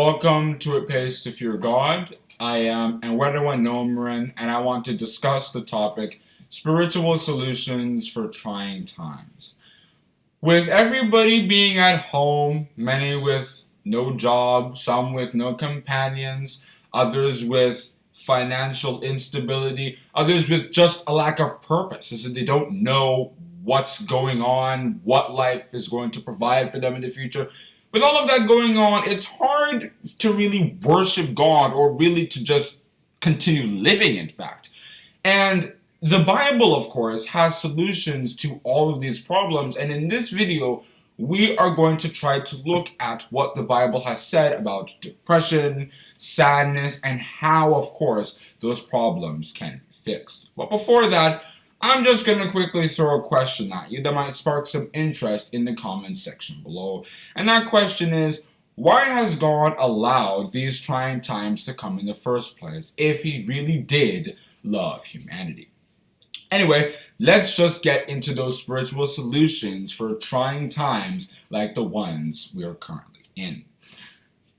Welcome to It Pays to Fear God. I am Ewaenruwa Nomaren, and I want to discuss the topic spiritual solutions for trying times. With everybody being at home, many with no job, some with no companions, others with financial instability, others with just a lack of purpose, as if they don't know what's going on, what life is going to provide for them in the future. With all of that going on, it's hard to really worship God or really to just continue living, in fact. And the Bible, of course, has solutions to all of these problems. And in this video, we are going to try to look at what the Bible has said about depression, sadness, and how, of course, those problems can be fixed. But before that, I'm just going to quickly throw a question at you that might spark some interest in the comments section below. And that question is, why has God allowed these trying times to come in the first place if He really did love humanity? Anyway, let's just get into those spiritual solutions for trying times like the ones we are currently in.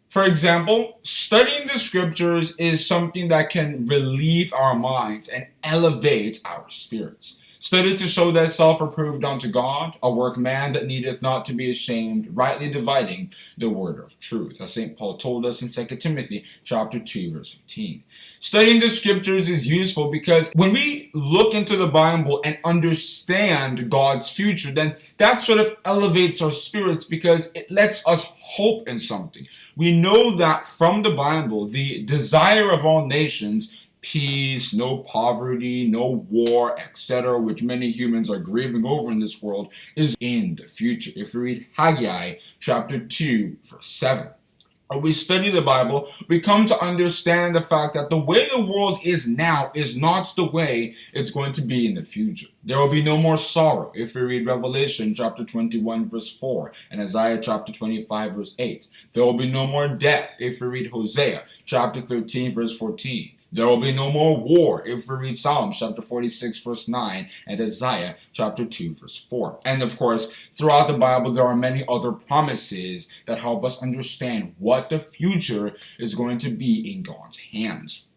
For example, studying the scriptures is something that can relieve our minds and elevate our spirits. Study to show thyself approved unto God, a workman that needeth not to be ashamed, rightly dividing the word of truth, as St. Paul told us in 2 Timothy chapter 2, verse 15. Studying the scriptures is useful because when we look into the Bible and understand God's future, then that sort of elevates our spirits because it lets us hope in something. We know that from the Bible, the desire of all nations, peace, no poverty, no war, etc., which many humans are grieving over in this world, is in the future. If we read Haggai chapter 2, verse 7. When we study the Bible, we come to understand the fact that the way the world is now is not the way it's going to be in the future. There will be no more sorrow if we read Revelation chapter 21 verse 4 and Isaiah chapter 25 verse 8. There will be no more death if we read Hosea chapter 13 verse 14. There will be no more war if we read Psalms chapter 46 verse 9 and Isaiah chapter 2 verse 4. And of course, throughout the Bible there are many other promises that help us understand what the future is going to be in God's hands.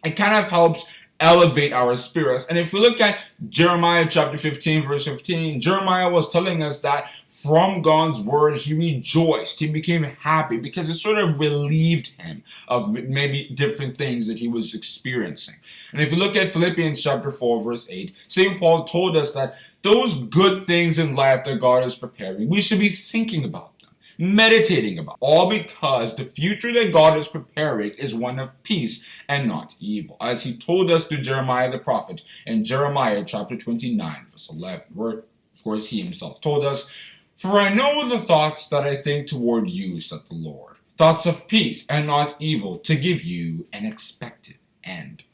It kind of helps elevate our spirits. And if we look at Jeremiah chapter 15 verse 15, Jeremiah was telling us that from God's word he rejoiced, he became happy because it sort of relieved him of maybe different things that he was experiencing. And if you look at Philippians chapter 4 verse 8, St. Paul told us that those good things in life that God is preparing, we should be thinking about, meditating about, all because the future that God is preparing is one of peace and not evil, as he told us to Jeremiah the prophet in Jeremiah chapter 29 verse 11, where of course he himself told us, "For I know the thoughts that I think toward you, said the Lord, thoughts of peace and not evil, to give you an expected end."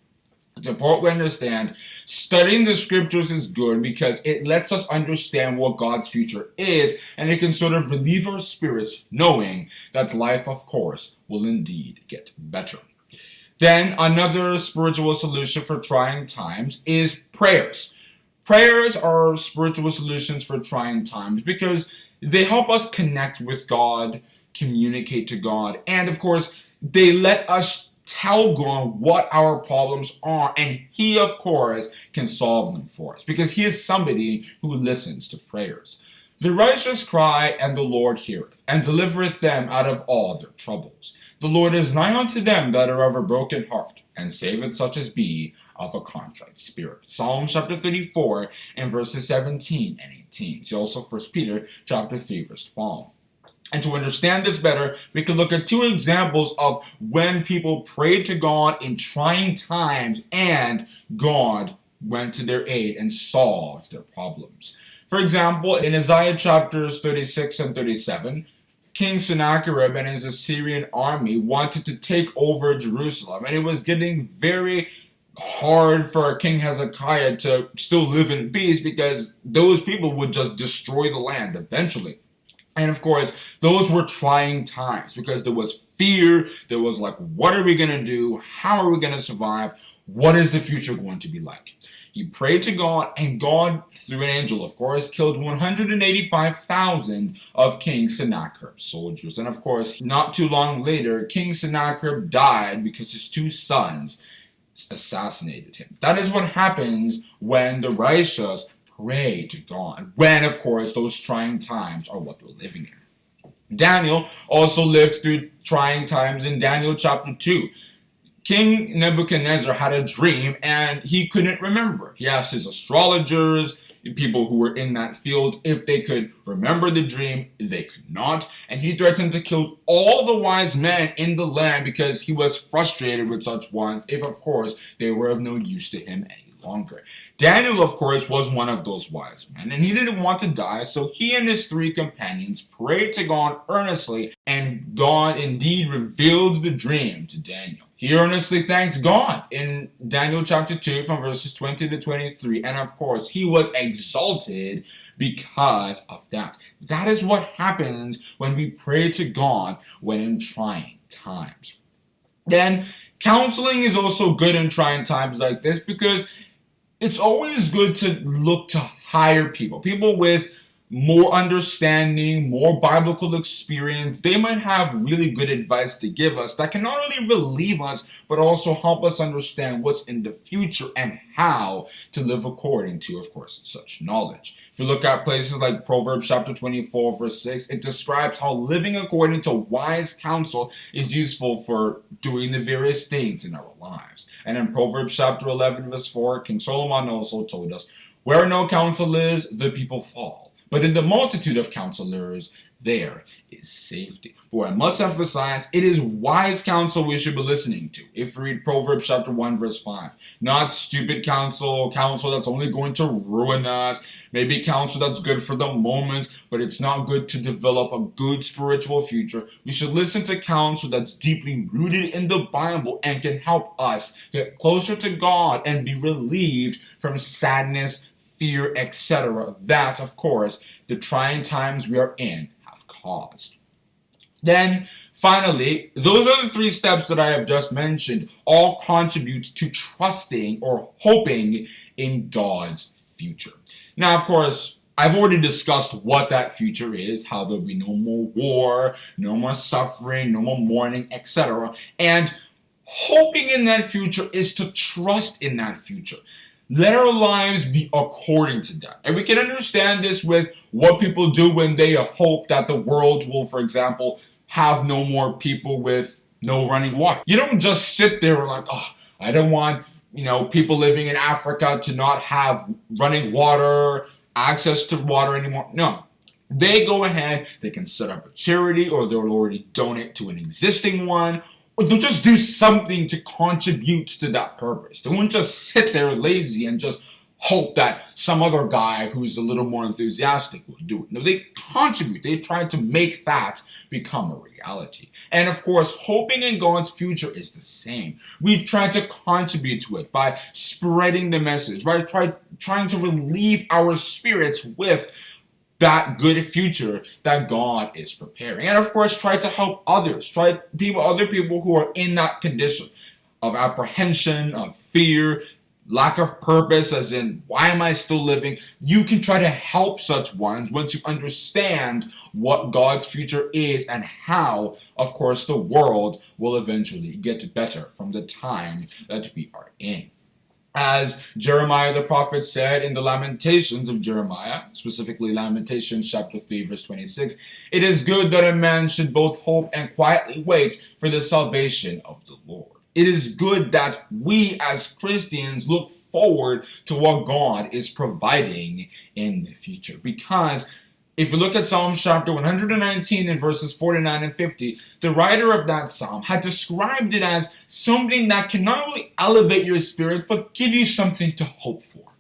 It's important to understand studying the scriptures is good because it lets us understand what God's future is, and it can sort of relieve our spirits knowing that life, of course, will indeed get better. Then another spiritual solution for trying times is prayers. Prayers are spiritual solutions for trying times because they help us connect with God, communicate to God, and of course, they let us tell God what our problems are, and He, of course, can solve them for us because He is somebody who listens to prayers. The righteous cry, and the Lord heareth, and delivereth them out of all their troubles. The Lord is nigh unto them that are of a broken heart, and saveth such as be of a contrite spirit. Psalm chapter 34 and verses 17 and 18. See also 1 Peter chapter 3 verse 12. And to understand this better, we can look at two examples of when people prayed to God in trying times and God went to their aid and solved their problems. For example, in Isaiah chapters 36 and 37, King Sennacherib and his Assyrian army wanted to take over Jerusalem, and it was getting very hard for King Hezekiah to still live in peace because those people would just destroy the land eventually. And of course, those were trying times because there was fear. There was like, what are we going to do? How are we going to survive? What is the future going to be like? He prayed to God, and God, through an angel, of course, killed 185,000 of King Sennacherib's soldiers. And of course, not too long later, King Sennacherib died because his two sons assassinated him. That is what happens when the righteous pray to God, when, of course, those trying times are what we're living in. Daniel also lived through trying times in Daniel chapter 2. King Nebuchadnezzar had a dream and he couldn't remember. He asked his astrologers, people who were in that field, if they could remember the dream. They could not. And he threatened to kill all the wise men in the land because he was frustrated with such ones, if of course they were of no use to him any longer. Daniel, of course, was one of those wise men, and he didn't want to die, so he and his three companions prayed to God earnestly, and God indeed revealed the dream to Daniel. He earnestly thanked God in Daniel chapter 2 from verses 20 to 23, and of course, he was exalted because of that. That is what happens when we pray to God when in trying times. Then, counseling is also good in trying times like this because it's always good to look to higher people with more understanding, more biblical experience. They might have really good advice to give us that can not only relieve us, but also help us understand what's in the future and how to live according to, of course, such knowledge. If you look at places like Proverbs chapter 24, verse 6, it describes how living according to wise counsel is useful for doing the various things in our lives. And in Proverbs chapter 11, verse 4, King Solomon also told us, where no counsel is, the people fall. But in the multitude of counselors, there is safety. But I must emphasize, it is wise counsel we should be listening to. If we read Proverbs chapter 1, verse 5, not stupid counsel that's only going to ruin us, maybe counsel that's good for the moment, but it's not good to develop a good spiritual future. We should listen to counsel that's deeply rooted in the Bible and can help us get closer to God and be relieved from sadness, fear, etc. that, of course, the trying times we are in have caused. Then, finally, those are the three steps that I have just mentioned, all contribute to trusting or hoping in God's future. Now, of course, I've already discussed what that future is, how there'll be no more war, no more suffering, no more mourning, etc. And hoping in that future is to trust in that future. Let our lives be according to that. And we can understand this with what people do when they hope that the world will, for example, have no more people with no running water. You don't just sit there like, I don't want, people living in Africa to not have running water, access to water anymore. No. They go ahead, they can set up a charity, or they'll already donate to an existing one, or they'll just do something to contribute to that purpose. They won't just sit there lazy and just hope that some other guy who's a little more enthusiastic will do it. No, they contribute. They try to make that become a reality. And of course, hoping in God's future is the same. We try to contribute to it by spreading the message, by trying to relieve our spirits with that good future that God is preparing. And of course, try to help others, other people who are in that condition of apprehension, of fear, lack of purpose, as in, why am I still living? You can try to help such ones once you understand what God's future is and how, of course, the world will eventually get better from the time that we are in. As Jeremiah the prophet said in the Lamentations of Jeremiah, specifically Lamentations chapter 3, verse 26, it is good that a man should both hope and quietly wait for the salvation of the Lord. It is good that we as Christians look forward to what God is providing in the future. Because if you look at Psalm chapter 119 in verses 49 and 50, the writer of that psalm had described it as something that can not only elevate your spirit, but give you something to hope for.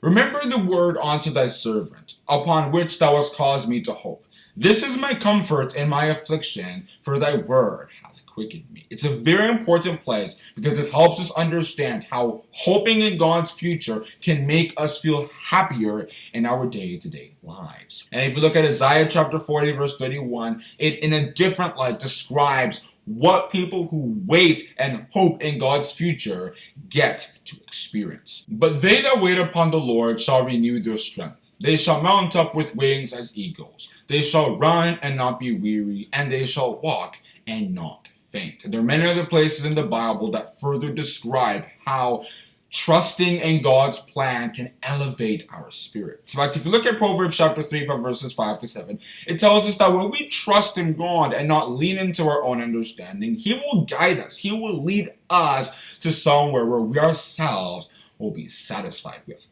Remember the word unto thy servant, upon which thou hast caused me to hope. This is my comfort in my affliction, for thy word hath quickened me. It's a very important place because it helps us understand how hoping in God's future can make us feel happier in our day-to-day lives. And if you look at Isaiah chapter 40 verse 31, it in a different light describes what people who wait and hope in God's future get to experience. But they that wait upon the Lord shall renew their strength. They shall mount up with wings as eagles. They shall run and not be weary, and they shall walk and not faint. There are many other places in the Bible that further describe how trusting in God's plan can elevate our spirits. In fact, if you look at Proverbs chapter 3, verses 5 to 7, it tells us that when we trust in God and not lean into our own understanding, He will guide us. He will lead us to somewhere where we ourselves will be satisfied with.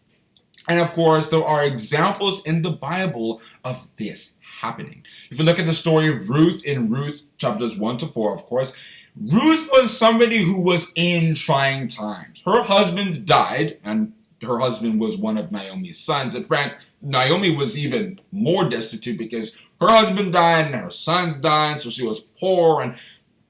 And of course, there are examples in the Bible of this happening. If you look at the story of Ruth in Ruth chapters 1 to 4, of course, Ruth was somebody who was in trying times. Her husband died, and her husband was one of Naomi's sons. In fact, Naomi was even more destitute because her husband died and her sons died, so she was poor and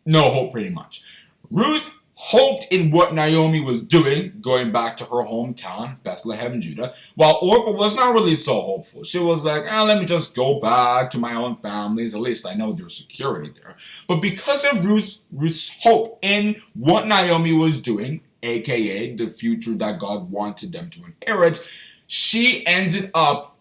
no hope pretty much. Ruth hoped in what Naomi was doing, going back to her hometown, Bethlehem, Judah, while Orpah was not really so hopeful. She was like, let me just go back to my own families. At least I know there's security there. But because of Ruth's hope in what Naomi was doing, aka the future that God wanted them to inherit, she ended up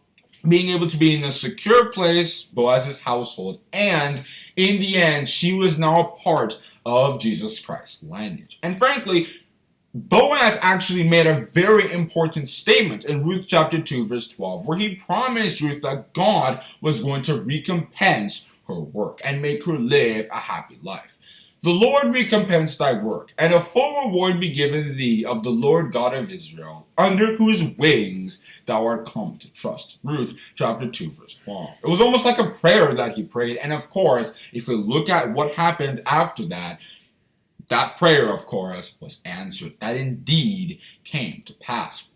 being able to be in a secure place, Boaz's household, and in the end, she was now a part of Jesus Christ's lineage. And frankly, Boaz actually made a very important statement in Ruth chapter 2, verse 12, where he promised Ruth that God was going to recompense her work and make her live a happy life. The Lord recompense thy work, and a full reward be given thee of the Lord God of Israel, under whose wings thou art come to trust. Ruth chapter 2, verse 12. It was almost like a prayer that he prayed, and of course, if we look at what happened after that, that prayer, of course, was answered. That indeed came to pass.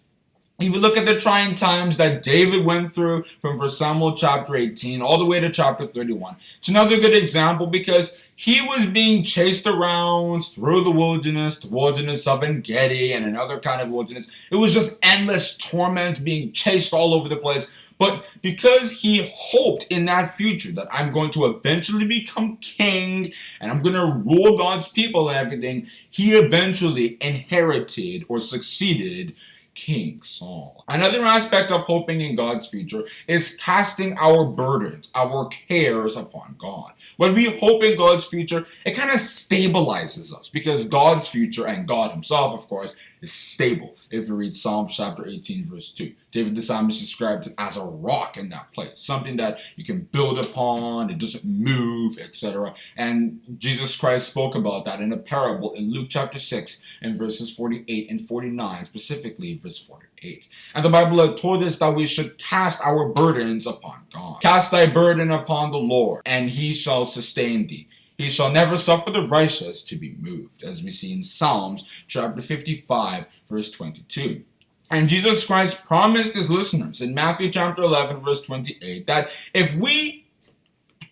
If you look at the trying times that David went through from 1 Samuel chapter 18 all the way to chapter 31, it's another good example because he was being chased around through the wilderness of En-Gedi and another kind of wilderness. It was just endless torment, being chased all over the place. But because he hoped in that future that I'm going to eventually become king and I'm going to rule God's people and everything, he eventually inherited or succeeded King Saul. Another aspect of hoping in God's future is casting our burdens, our cares upon God. When we hope in God's future, it kind of stabilizes us because God's future and God himself, of course, is stable. If you read Psalm chapter 18, verse 2, David the psalmist describes it as a rock in that place, something that you can build upon, it doesn't move, etc. And Jesus Christ spoke about that in a parable in Luke chapter 6 and verses 48 and 49, specifically verse 48. And the Bible had told us that we should cast our burdens upon God. Cast thy burden upon the Lord, and he shall sustain thee. He shall never suffer the righteous to be moved, as we see in Psalms chapter 55, verse 22. And Jesus Christ promised his listeners in Matthew chapter 11, verse 28, that if we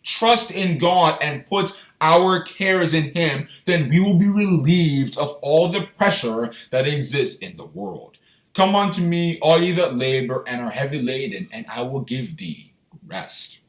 trust in God and put our cares in him, then we will be relieved of all the pressure that exists in the world. Come unto me, all ye that labor and are heavy laden, and I will give thee rest.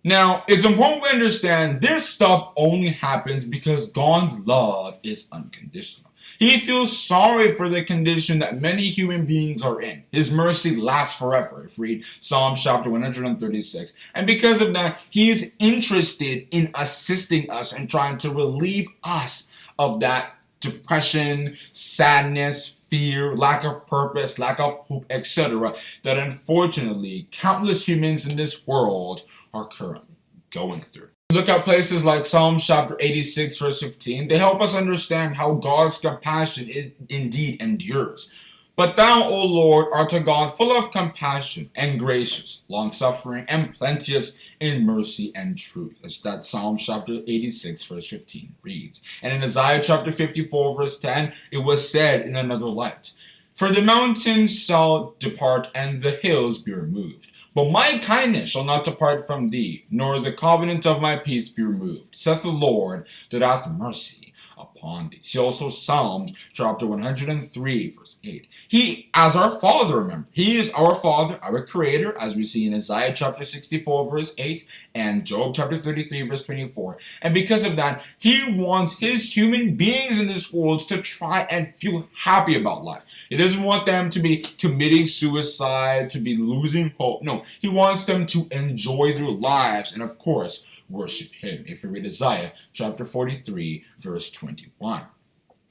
Now, it's important we understand this stuff only happens because God's love is unconditional. He feels sorry for the condition that many human beings are in. His mercy lasts forever, if we read Psalm chapter 136. And because of that, he is interested in assisting us and trying to relieve us of that depression, sadness, fear, lack of purpose, lack of hope, etc. that unfortunately countless humans in this world are currently going through. Look at places like Psalm chapter 86 verse 15. They help us understand how God's compassion is indeed endures. But thou, O Lord, art a God full of compassion and gracious, long-suffering, and plenteous in mercy and truth. As that Psalm chapter 86 verse 15 reads. And in Isaiah chapter 54 verse 10, it was said in another light, for the mountains shall depart and the hills be removed. But my kindness shall not depart from thee, nor the covenant of my peace be removed, saith the Lord that hath mercy upon thee. See also Psalms chapter 103 verse 8. He, as our Father, remember, He is our Father, our Creator, as we see in Isaiah chapter 64 verse 8 and Job chapter 33 verse 24. And because of that, He wants His human beings in this world to try and feel happy about life. He doesn't want them to be committing suicide, to be losing hope. No, He wants them to enjoy their lives and, of course, worship Him. If you read Isaiah chapter 43 verse 21.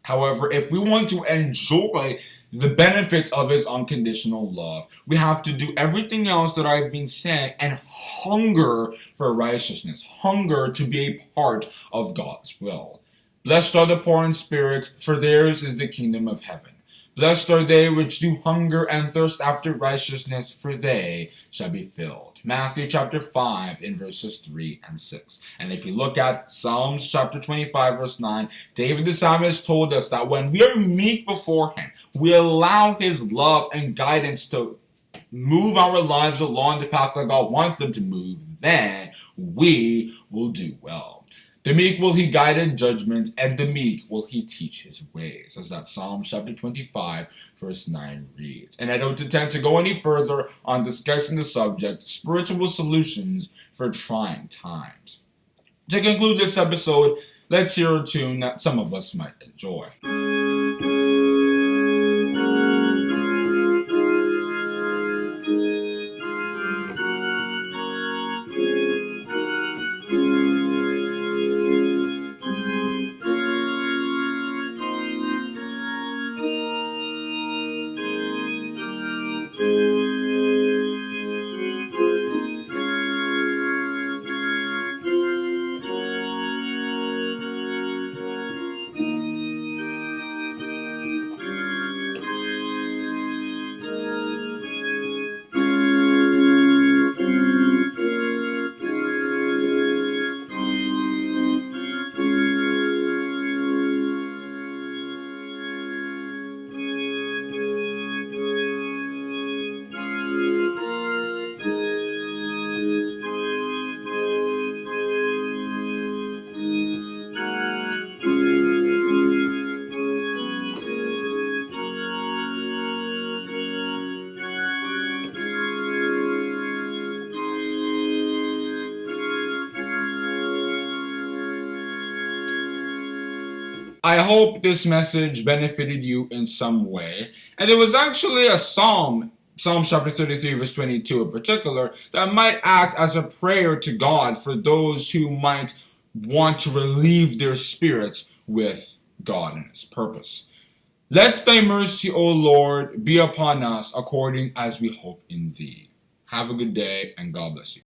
However, if we want to enjoy the benefits of His unconditional love, we have to do everything else that I've been saying and hunger for righteousness, hunger to be a part of God's will. Blessed are the poor in spirit, for theirs is the kingdom of heaven. Blessed are they which do hunger and thirst after righteousness, for they shall be filled. Matthew chapter 5 in verses 3 and 6. And if you look at Psalms chapter 25 verse 9, David the psalmist told us that when we are meek before Him, we allow His love and guidance to move our lives along the path that God wants them to move, then we will do well. The meek will He guide in judgment, and the meek will He teach His ways, as that Psalm chapter 25 verse 9 reads. And I don't intend to go any further on discussing the subject, spiritual solutions for trying times. To conclude this episode, let's hear a tune that some of us might enjoy. I hope this message benefited you in some way. And it was actually a Psalm chapter 33 verse 22 in particular, that might act as a prayer to God for those who might want to relieve their spirits with God and His purpose. Let Thy mercy, O Lord, be upon us according as we hope in Thee. Have a good day, and God bless you.